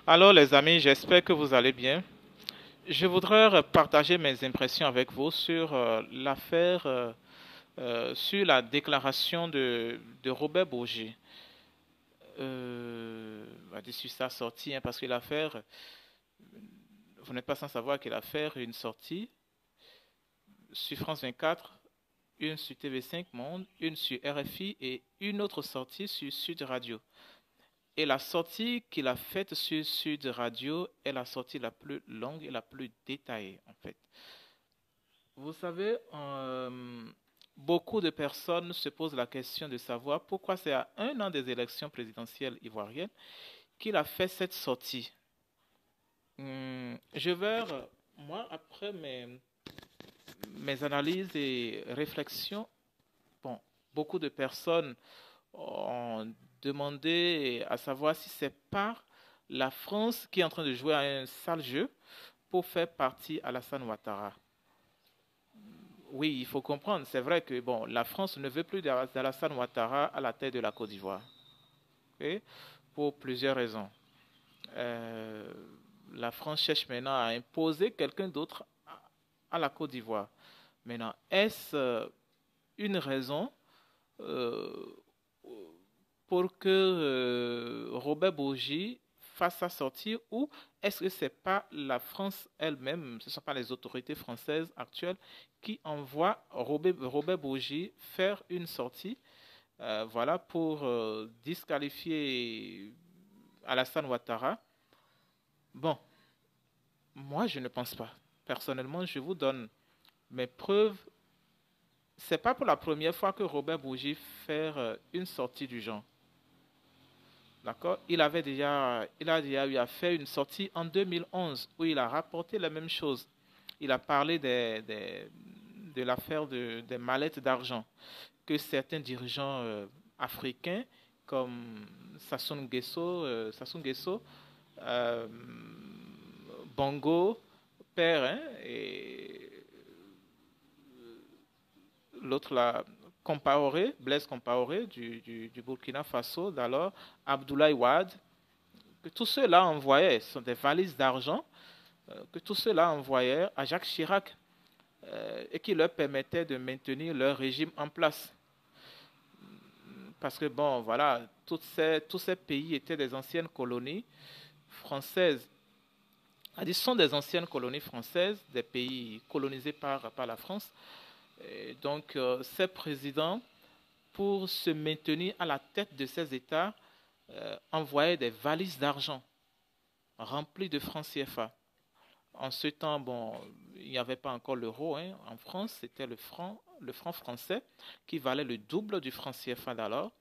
Alors les amis, j'espère que vous allez bien. Je voudrais partager mes impressions avec vous sur l'affaire, sur la déclaration de Robert Bourgi. Dessus sa sortie, hein, parce que l'affaire, vous n'êtes pas sans savoir qu'il a fait une sortie sur France 24, une sur TV5 Monde, une sur RFI et une autre sortie sur Sud Radio. Et la sortie qu'il a faite sur Sud Radio est la sortie la plus longue et la plus détaillée, en fait. Vous savez, beaucoup de personnes se posent la question de savoir pourquoi c'est à un an des élections présidentielles ivoiriennes qu'il a fait cette sortie. Je vais, moi, après mes analyses et réflexions, bon, beaucoup de personnes ont demandé à savoir si c'est pas la France qui est en train de jouer à un sale jeu pour faire partie Alassane Ouattara. Oui, il faut comprendre, c'est vrai que bon, la France ne veut plus d'Alassane Ouattara à la tête de la Côte d'Ivoire, ok, pour plusieurs raisons. Euh, la France cherche maintenant à imposer quelqu'un d'autre à la Côte d'Ivoire. Maintenant, est-ce une raison euh, pour que Robert Bourgi fasse sa sortie ou est-ce que ce n'est pas la France elle-même, ce ne sont pas les autorités françaises actuelles qui envoient Robert Bourgi faire une sortie voilà, pour disqualifier Alassane Ouattara? Bon, moi je ne pense pas. Personnellement, je vous donne mes preuves. C'est pas pour la première fois que Robert Bourgi fait une sortie du genre. D'accord? Il a déjà eu à faire une sortie en 2011 où il a rapporté la même chose. Il a parlé de l'affaire des mallettes d'argent que certains dirigeants africains comme Sassou Nguesso, euh, Bongo, Père, hein, et l'autre là, Compaoré, Blaise Compaoré du Burkina Faso, d'alors Abdoulaye Wade, que tous ceux-là envoyaient, ce sont des valises d'argent, que tous ceux-là envoyaient à Jacques Chirac et qui leur permettait de maintenir leur régime en place. Parce que, bon, voilà, tous ces pays étaient des anciennes colonies françaises. Ce sont des anciennes colonies françaises, des pays colonisés par la France. Et donc, ces présidents, pour se maintenir à la tête de ces États, envoyaient des valises d'argent remplies de francs CFA. En ce temps, bon, il n'y avait pas encore l'euro, hein. En France, c'était le franc français qui valait le double du franc CFA d'alors.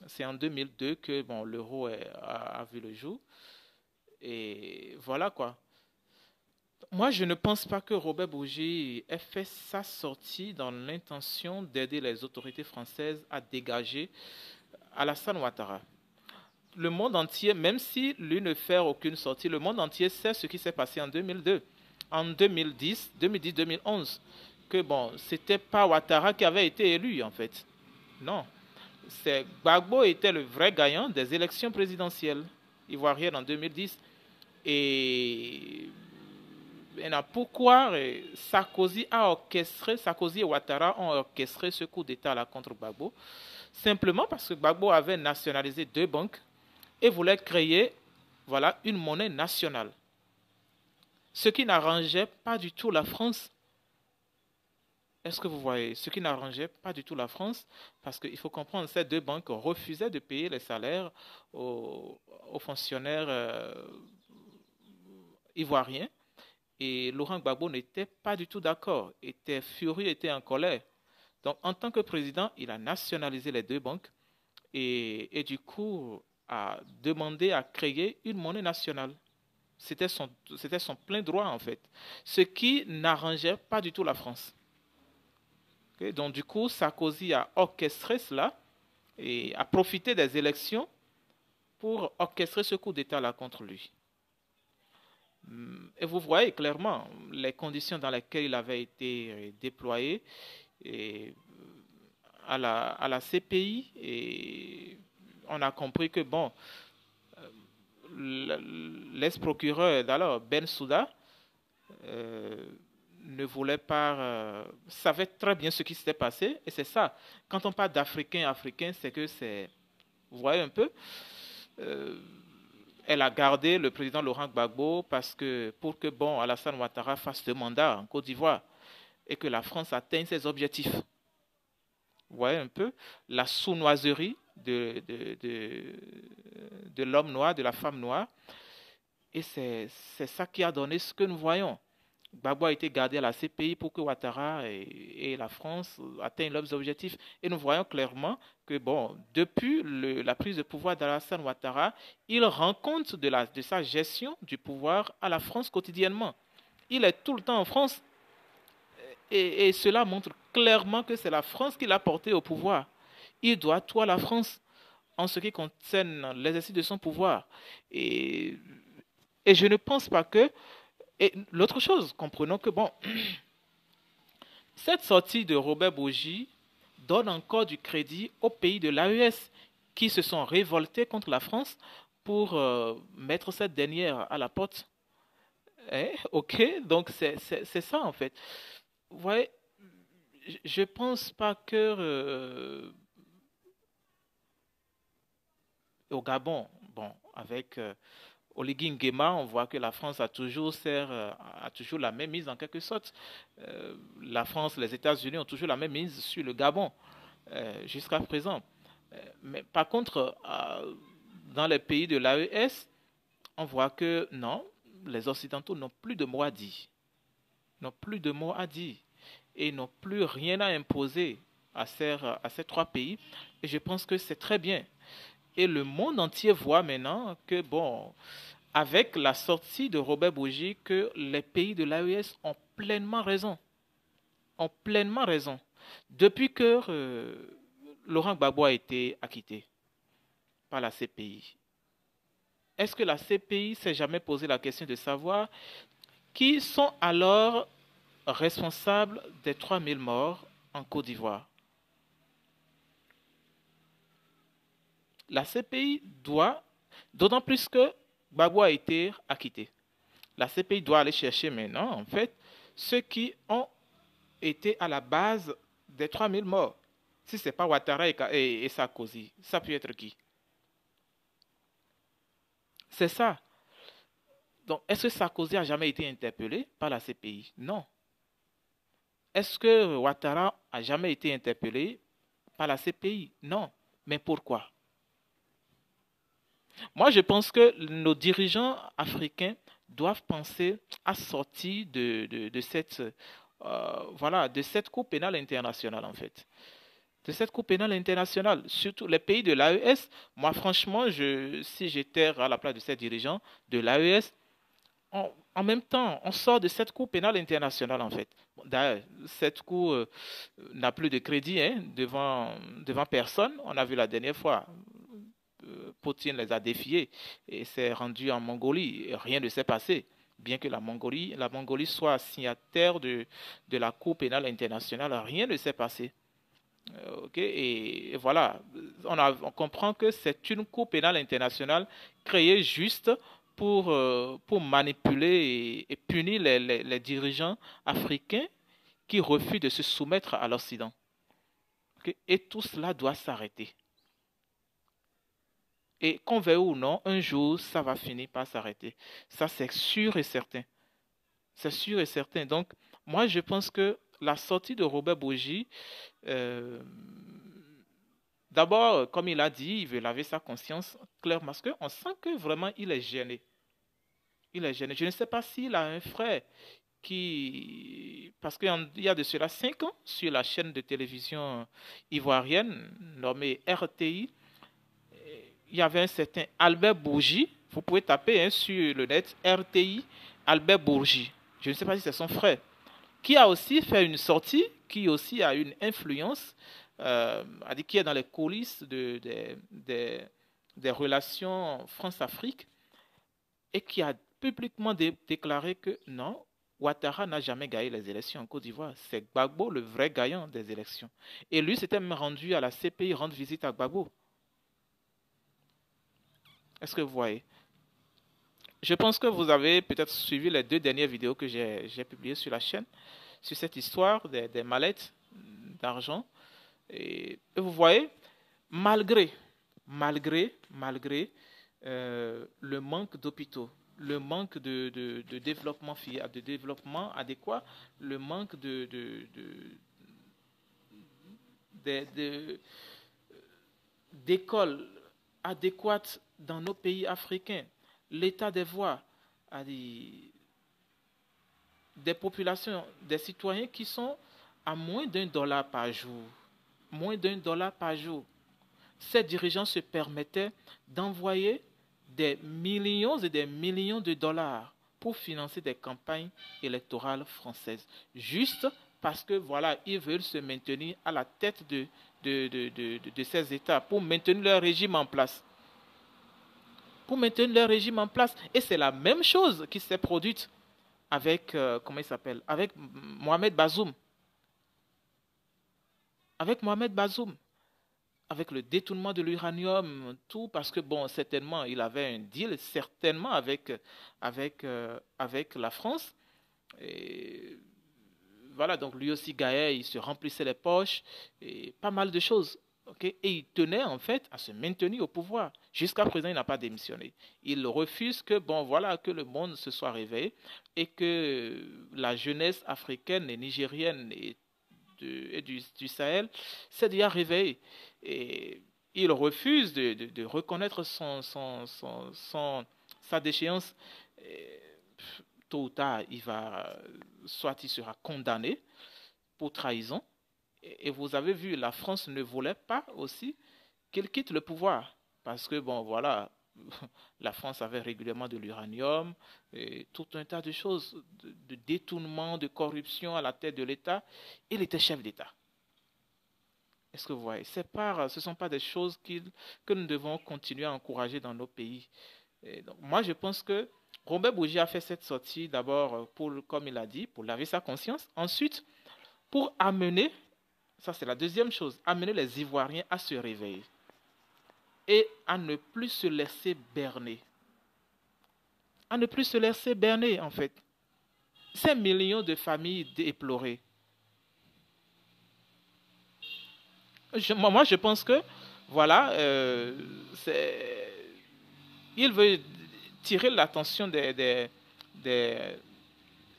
C'est en 2002 que bon, l'euro a vu le jour. Et voilà quoi. Moi, je ne pense pas que Robert Bourgi ait fait sa sortie dans l'intention d'aider les autorités françaises à dégager Alassane Ouattara. Le monde entier, même si lui ne fait aucune sortie, le monde entier sait ce qui s'est passé en 2002, en 2010-2011, que bon, c'était pas Ouattara qui avait été élu en fait. Non, c'est Gbagbo était le vrai gagnant des élections présidentielles ivoiriennes en 2010. Et pourquoi Sarkozy et Ouattara ont orchestré ce coup d'État là contre Gbagbo? Simplement parce que Gbagbo avait nationalisé deux banques et voulait créer voilà, une monnaie nationale. Ce qui n'arrangeait pas du tout la France. Est-ce que vous voyez? Ce qui n'arrangeait pas du tout la France, parce qu'il faut comprendre, ces deux banques refusaient de payer les salaires aux fonctionnaires ivoiriens. Et Laurent Gbagbo n'était pas du tout d'accord, était furieux, était en colère. Donc, en tant que président, il a nationalisé les deux banques et du coup a demandé à créer une monnaie nationale. C'était son plein droit en fait. Ce qui n'arrangeait pas du tout la France. Okay? Donc du coup, Sarkozy a orchestré cela et a profité des élections pour orchestrer ce coup d'État-là contre lui. Et vous voyez clairement les conditions dans lesquelles il avait été déployé et à la CPI. Et on a compris que, bon, l'ex-procureur d'alors, Ben Souda, euh, ne voulait pas, savait très bien ce qui s'était passé. Et c'est ça. Quand on parle d'Africain, Africain, c'est que c'est, vous voyez un peu, euh, elle a gardé le président Laurent Gbagbo parce que, pour que, bon, Alassane Ouattara fasse le mandat en Côte d'Ivoire et que la France atteigne ses objectifs. Vous voyez un peu la sournoiserie de l'homme noir, de la femme noire. Et c'est ça qui a donné ce que nous voyons. Gbagbo a été gardé à la CPI pour que Ouattara et la France atteignent leurs objectifs. Et nous voyons clairement que, bon, depuis la prise de pouvoir d'Alassane Ouattara, il rend compte de sa gestion du pouvoir à la France quotidiennement. Il est tout le temps en France et cela montre clairement que c'est la France qui l'a porté au pouvoir. Il doit tout à la France en ce qui concerne l'exercice de son pouvoir. Et, et je ne pense pas que... Et l'autre chose, comprenons que, bon, cette sortie de Robert Bourgi donne encore du crédit aux pays de l'AES qui se sont révoltés contre la France pour mettre cette dernière à la porte. Ok, donc c'est ça en fait. Vous voyez, je pense pas que au Gabon, bon, avec Oligui Nguema, on voit que la France a toujours la même mise en quelque sorte. La France, les États-Unis ont toujours la même mise sur le Gabon jusqu'à présent. Mais par contre, dans les pays de l'AES, on voit que non, les Occidentaux n'ont plus de mot à dire. N'ont plus de mot à dire. Et n'ont plus rien à imposer à ces trois pays. Et je pense que c'est très bien. Et le monde entier voit maintenant que, bon, avec la sortie de Robert Bourgi, que les pays de l'AES ont pleinement raison. Ont pleinement raison. Depuis que Laurent Gbagbo a été acquitté par la CPI, est-ce que la CPI s'est jamais posé la question de savoir qui sont alors responsables des 3000 morts en Côte d'Ivoire? La CPI doit, d'autant plus que Gbagbo a été acquitté. La CPI doit aller chercher maintenant, en fait, ceux qui ont été à la base des 3000 morts. Si ce n'est pas Ouattara et Sarkozy, ça peut être qui? C'est ça. Donc, est-ce que Sarkozy a jamais été interpellé par la CPI? Non. Est-ce que Ouattara a jamais été interpellé par la CPI? Non. Mais pourquoi? Moi, je pense que nos dirigeants africains doivent penser à sortir de cette Cour pénale internationale, en fait. De cette Cour pénale internationale, surtout les pays de l'AES. Moi, franchement, si j'étais à la place de ces dirigeants de l'AES, en même temps, on sort de cette Cour pénale internationale, en fait. Bon, d'ailleurs, cette Cour n'a plus de crédit devant personne. On a vu la dernière fois. Poutine les a défiés et s'est rendu en Mongolie. Et rien ne s'est passé. Bien que la Mongolie soit signataire de la Cour pénale internationale, rien ne s'est passé. Et voilà, on comprend que c'est une Cour pénale internationale créée juste pour manipuler et punir les dirigeants africains qui refusent de se soumettre à l'Occident. Et tout cela doit s'arrêter. Et qu'on veuille ou non, un jour, ça va finir par s'arrêter. Ça, c'est sûr et certain. C'est sûr et certain. Donc, moi, je pense que la sortie de Robert Bourgi, euh, d'abord, comme il a dit, il veut laver sa conscience clairement, parce qu'on sent que vraiment, il est gêné. Il est gêné. Je ne sais pas s'il a un frère parce qu'il y a de cela 5 ans, sur la chaîne de télévision ivoirienne nommée RTI, il y avait un certain Albert Bourgi. Vous pouvez taper sur le net RTI Albert Bourgi. Je ne sais pas si c'est son frère. Qui a aussi fait une sortie, qui aussi a une influence, qui est dans les coulisses des relations France-Afrique et qui a publiquement déclaré que non, Ouattara n'a jamais gagné les élections en Côte d'Ivoire. C'est Gbagbo le vrai gagnant des élections. Et lui s'était même rendu à la CPI rendre visite à Gbagbo. Est-ce que vous voyez? Je pense que vous avez peut-être suivi les 2 dernières vidéos que j'ai publiées sur la chaîne, sur cette histoire des mallettes d'argent. Et vous voyez, malgré le manque d'hôpitaux, le manque de développement, de développement adéquat, le manque de- d'écoles adéquates dans nos pays africains, l'état des voies, a des populations, des citoyens qui sont à moins d'1 dollar par jour. Moins d'1 dollar par jour. Ces dirigeants se permettaient d'envoyer des millions et des millions de dollars pour financer des campagnes électorales françaises. Juste parce que, voilà, ils veulent se maintenir à la tête de ces États pour maintenir leur régime en place. Pour maintenir leur régime en place. Et c'est la même chose qui s'est produite avec, comment il s'appelle, avec Mohamed Bazoum. Avec Mohamed Bazoum. Avec le détournement de l'uranium, tout, parce que, bon, certainement, il avait un deal, certainement, avec la France. Et voilà, donc lui aussi, Gaël, il se remplissait les poches, et pas mal de choses. Okay? Et il tenait, en fait, à se maintenir au pouvoir. Jusqu'à présent, il n'a pas démissionné. Il refuse que, bon, voilà, que le monde se soit réveillé et que la jeunesse africaine et nigérienne et du Sahel s'est déjà réveillée. Et il refuse de reconnaître sa déchéance. Et, tôt ou tard, soit il sera condamné pour trahison. Et vous avez vu, la France ne voulait pas aussi qu'il quitte le pouvoir. Parce que, bon, voilà, la France avait régulièrement de l'uranium, et tout un tas de choses, de détournement, de corruption à la tête de l'État. Il était chef d'État. Est-ce que vous voyez? Ce ne sont pas des choses que nous devons continuer à encourager dans nos pays. Et donc, moi, je pense que Robert Bougie a fait cette sortie d'abord pour, comme il a dit, pour laver sa conscience. Ensuite, pour amener, ça c'est la deuxième chose, amener les Ivoiriens à se réveiller et à ne plus se laisser berner. À ne plus se laisser berner, en fait. Ces millions de familles déplorées. Moi, je pense que, voilà, il veut tirer l'attention des-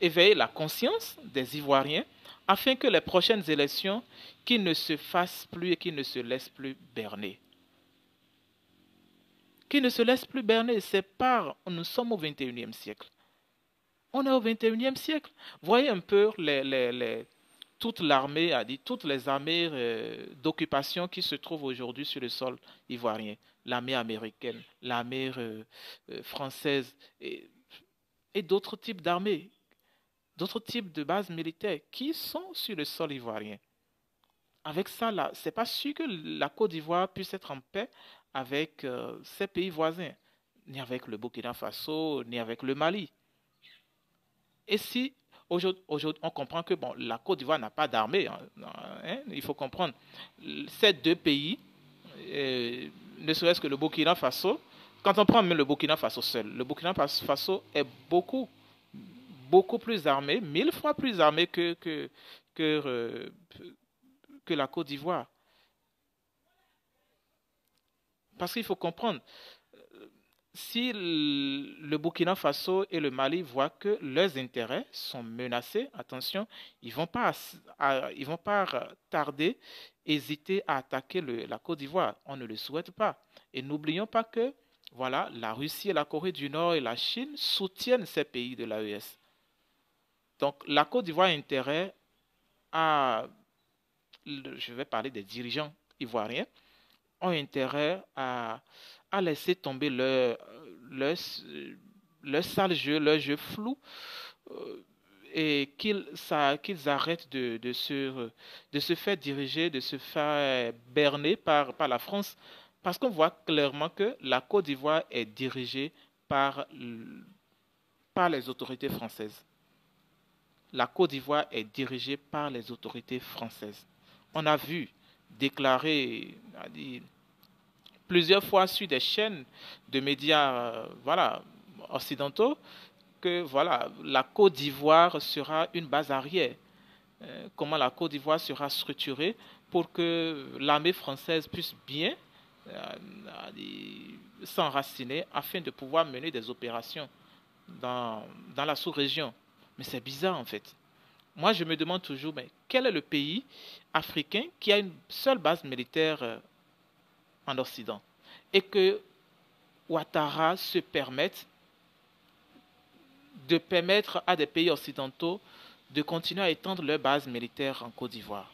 éveiller la conscience des Ivoiriens afin que les prochaines élections, qu'ils ne se fassent plus et qu'ils ne se laissent plus berner. Qu'ils ne se laissent plus berner. Nous sommes au 21e siècle. On est au 21e siècle. Voyez un peu toute l'armée, a dit, toutes les armées d'occupation qui se trouvent aujourd'hui sur le sol ivoirien. L'armée américaine, l'armée française et d'autres types d'armées, d'autres types de bases militaires qui sont sur le sol ivoirien. Avec ça, là, c'est pas sûr que la Côte d'Ivoire puisse être en paix avec ses pays voisins, ni avec le Burkina Faso, ni avec le Mali. Et si aujourd'hui on comprend que bon, la Côte d'Ivoire n'a pas d'armée, hein, il faut comprendre, ces 2 pays, ne serait-ce que le Burkina Faso, quand on prend même le Burkina Faso seul, le Burkina Faso est beaucoup plus armé, 1000 fois plus armé que, euh, que la Côte d'Ivoire. Parce qu'il faut comprendre, si le Burkina Faso et le Mali voient que leurs intérêts sont menacés, attention, ils vont pas tarder, hésiter à attaquer la Côte d'Ivoire. On ne le souhaite pas. Et n'oublions pas que voilà, la Russie et la Corée du Nord et la Chine soutiennent ces pays de l'AES. Donc la Côte d'Ivoire a intérêt à, je vais parler des dirigeants ivoiriens, ont intérêt à laisser tomber leur, leur sale jeu, leur jeu flou, et qu'ils arrêtent de se faire diriger, de se faire berner par la France, parce qu'on voit clairement que la Côte d'Ivoire est dirigée par les autorités françaises. La Côte d'Ivoire est dirigée par les autorités françaises. On a vu déclarer, plusieurs fois sur des chaînes de médias, voilà, occidentaux que voilà, la Côte d'Ivoire sera une base arrière. Comment la Côte d'Ivoire sera structurée pour que l'armée française puisse bien s'enraciner afin de pouvoir mener des opérations dans la sous-région. Mais c'est bizarre en fait. Moi, je me demande toujours, mais quel est le pays africain qui a une seule base militaire en Occident et que Ouattara se permette de permettre à des pays occidentaux de continuer à étendre leur base militaire en Côte d'Ivoire.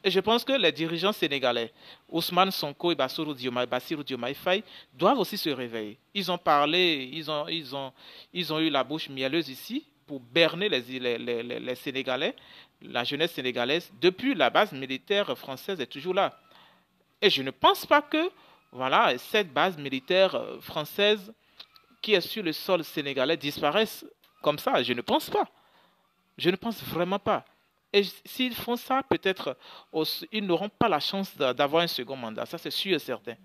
Et je pense que les dirigeants sénégalais, Ousmane Sonko et Bassirou Diomaye Faye, doivent aussi se réveiller. Ils ont parlé, ils ont eu la bouche mielleuse ici pour berner les Sénégalais, la jeunesse sénégalaise. Depuis, la base militaire française est toujours là. Et je ne pense pas que voilà, cette base militaire française qui est sur le sol sénégalais disparaisse comme ça. Je ne pense pas. Je ne pense vraiment pas. Et s'ils font ça, peut-être ils n'auront pas la chance d'avoir un second mandat. Ça, c'est sûr et certain.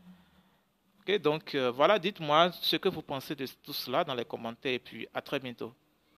Okay, donc voilà, dites-moi ce que vous pensez de tout cela dans les commentaires et puis à très bientôt.